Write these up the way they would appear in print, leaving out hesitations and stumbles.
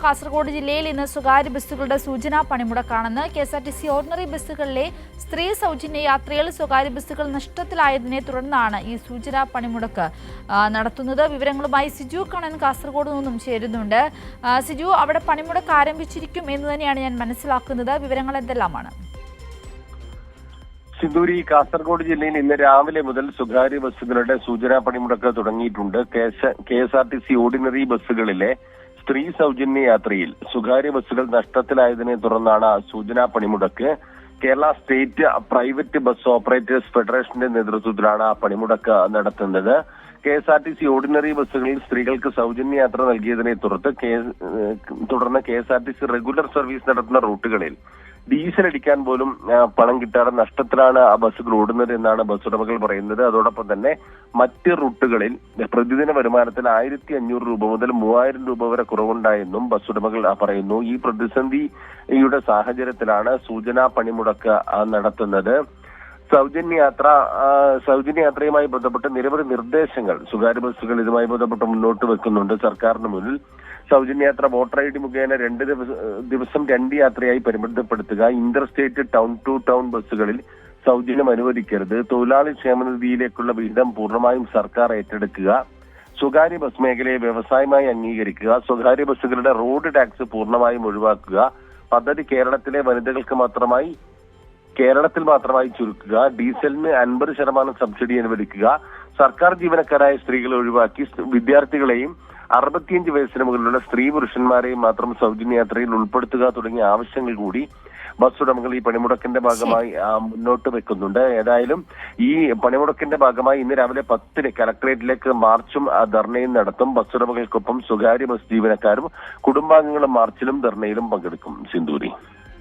കാസർഗോഡ് ജില്ലയിൽ ഇന്ന് സ്വകാര്യ ബസ്സുകളുടെ സൂചനാ പണിമുടക്കാണെന്ന്. KSRTC ഓർഡിനറി ബസ്സുകളിലെ സ്ത്രീ സൗജന്യ യാത്രയിൽ സ്വകാര്യ ബസ്സുകൾ നഷ്ടത്തിലായതിനെ തുടർന്നാണ് ഈ സൂചനാ പണിമുടക്ക് നടത്തുന്നത്. വിവരങ്ങളുമായി സിജു കണ്ണൻ കാസർഗോഡ് നിന്നും ചേരുന്നുണ്ട്. സിജു, അവിടെ പണിമുടക്ക് ആരംഭിച്ചിരിക്കും എന്ന് തന്നെയാണ് ഞാൻ മനസ്സിലാക്കുന്നത്. വിവരങ്ങൾ എന്തെല്ലാമാണ്? സിന്ദൂരി, കാസർഗോഡ് ജില്ലയിൽ ഇന്ന് രാവിലെ മുതൽ സ്വകാര്യ ബസ്സുകളുടെ സൂചനാ പണിമുടക്ക് തുടങ്ങിയിട്ടുണ്ട്. KSRTC ഓർഡിനറി ബസ്സുകളിലെ സ്ത്രീ സൗജന്യ യാത്രയിൽ സ്വകാര്യ ബസ്സുകൾ നഷ്ടത്തിലായതിനെ തുടർന്നാണ് സൂചനാ പണിമുടക്ക്. Kerala state private bus operators ഫെഡറേഷന്റെ നേതൃത്വത്തിലാണ് പണിമുടക്ക് നടത്തുന്നത്. KSRTC ഓർഡിനറി ബസ്സുകളിൽ സ്ത്രീകൾക്ക് സൗജന്യ യാത്ര നൽകിയതിനെ തുടർന്ന് KSRTC റെഗുലർ സർവീസ് നടത്തുന്ന റൂട്ടുകളിൽ ഡീസൽ അടിക്കാൻ പോലും പണം കിട്ടാതെ നഷ്ടത്തിലാണ് ആ ബസ്സുകൾ ഓടുന്നത് എന്നാണ് ബസ് ഉടമകൾ പറയുന്നത്. അതോടൊപ്പം തന്നെ മറ്റ് റൂട്ടുകളിൽ പ്രതിദിന വരുമാനത്തിൽ 1500 രൂപ മുതൽ 3000 രൂപ വരെ കുറവുണ്ടായെന്നും ബസ് ഉടമകൾ പറയുന്നു. ഈ പ്രതിസന്ധിയുടെ സാഹചര്യത്തിലാണ് സൂചനാ പണിമുടക്ക് നടത്തുന്നത്. സൗജന്യ യാത്രയുമായി ബന്ധപ്പെട്ട് നിരവധി നിർദ്ദേശങ്ങൾ സ്വകാര്യ ബസ്സുകൾ ഇതുമായി ബന്ധപ്പെട്ട് മുന്നോട്ട് വെക്കുന്നുണ്ട് സർക്കാരിന് മുന്നിൽ. സൗജന്യ യാത്ര വോട്ടർ ID മുഖേന 2 ദിവസം 2 യാത്രയായി പരിമിതപ്പെടുത്തുക, inter state town to town ബസ്സുകളിൽ സൗജന്യം അനുവദിക്കരുത്, തൊഴിലാളി ക്ഷേമനിധിയിലേക്കുള്ള വിഹിതം പൂർണ്ണമായും സർക്കാർ ഏറ്റെടുക്കുക, സ്വകാര്യ ബസ് മേഖലയെ വ്യവസായമായി അംഗീകരിക്കുക, സ്വകാര്യ ബസ്സുകളുടെ റോഡ് ടാക്സ് പൂർണ്ണമായും ഒഴിവാക്കുക, പദ്ധതി കേരളത്തിൽ മാത്രമായി ചുരുക്കുക, ഡീസലിന് 50% സബ്സിഡി അനുവദിക്കുക, സർക്കാർ ജീവനക്കാരായ സ്ത്രീകളെ ഒഴിവാക്കി വിദ്യാർത്ഥികളെയും 65 വയസ്സിന് മുകളിലുള്ള സ്ത്രീ പുരുഷന്മാരെയും മാത്രം സൗജന്യ യാത്രയിൽ ഉൾപ്പെടുത്തുക തുടങ്ങിയ ആവശ്യങ്ങൾ കൂടി ബസ് ഉടമകൾ ഈ പണിമുടക്കിന്റെ ഭാഗമായി മുന്നോട്ട് വെക്കുന്നുണ്ട്. ഏതായാലും ഈ പണിമുടക്കിന്റെ ഭാഗമായി ഇന്ന് രാവിലെ 10 കലക്ടറേറ്റിലേക്ക് മാർച്ചും ധർണയും നടത്തും. ബസ് ഉടമകൾക്കൊപ്പം സ്വകാര്യ ബസ് ജീവനക്കാരും കുടുംബാംഗങ്ങളും മാർച്ചിലും ധർണയിലും പങ്കെടുക്കും. സിന്ദൂരി,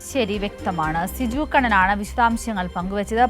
ശരി, വ്യക്തമാണ്. സിജു കണ്ണനാണ് വിശദാംശങ്ങൾ പങ്കുവച്ചത്.